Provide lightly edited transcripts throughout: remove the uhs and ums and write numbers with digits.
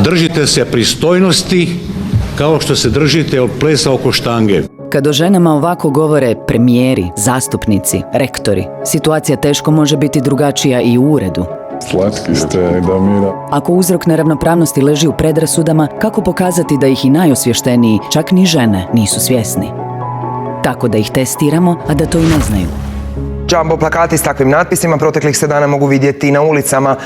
držite se pristojnosti kao što se držite od plesa oko štange. Kad o ženama ovako govore premijeri, zastupnici, rektori, situacija teško može biti drugačija i u uredu. Slatki ste, Damira. Ako uzrok neravnopravnosti leži u predrasudama, kako pokazati da ih i najosvješteniji, čak ni žene, nisu svjesni? Tako da ih testiramo, a da to i ne znaju. Jumbo plakati s takvim natpisima proteklih se dana mogu vidjeti na ulicama.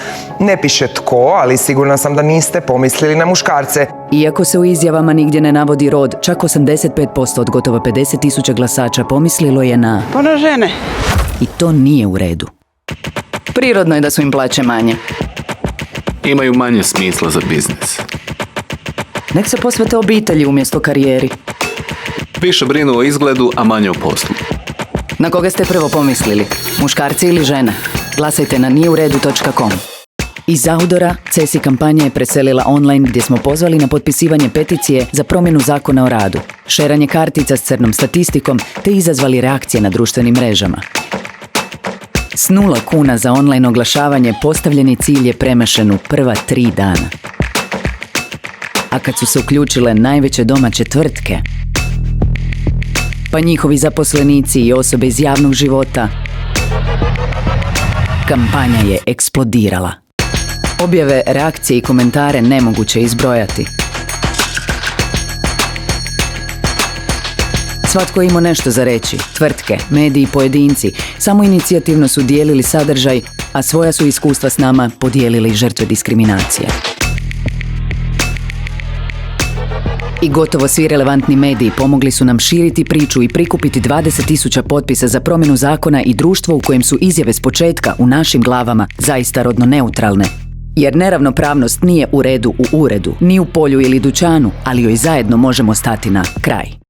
Ne piše tko, ali sigurna sam da niste pomislili na muškarce. Iako se u izjavama nigdje ne navodi rod, čak 85% od gotovo 50.000 glasača pomislilo je na žene. I to nije u redu. Prirodno je da su im plaće manje. Imaju manje smisla za biznis. Nek se posvete obitelji umjesto karijeri. Više brinu o izgledu, a manje o poslu. Na koga ste prvo pomislili? Muškarci ili žene? Glasajte na nijeuredu.com. Iz Audora CESI kampanja je preselila online gdje smo pozvali na potpisivanje peticije za promjenu zakona o radu, šeranje kartica s crnom statistikom te izazvali reakcije na društvenim mrežama. S 0 kuna za online oglašavanje postavljeni cilj je premašen u prva 3 dana. A kad su se uključile najveće domaće tvrtke, pa njihovi zaposlenici i osobe iz javnog života, kampanja je eksplodirala. Objave, reakcije i komentare nemoguće izbrojati. Svatko je imao nešto za reći. Tvrtke, mediji, pojedinci samoinicijativno su dijelili sadržaj, a svoja su iskustva s nama podijelili žrtve diskriminacije. I gotovo svi relevantni mediji pomogli su nam širiti priču i prikupiti 20.000 potpisa za promjenu zakona i društvo u kojem su izjave s početka u našim glavama zaista rodno neutralne. Jer neravnopravnost nije u redu u uredu, ni u polju ili dućanu, ali joj zajedno možemo stati na kraj.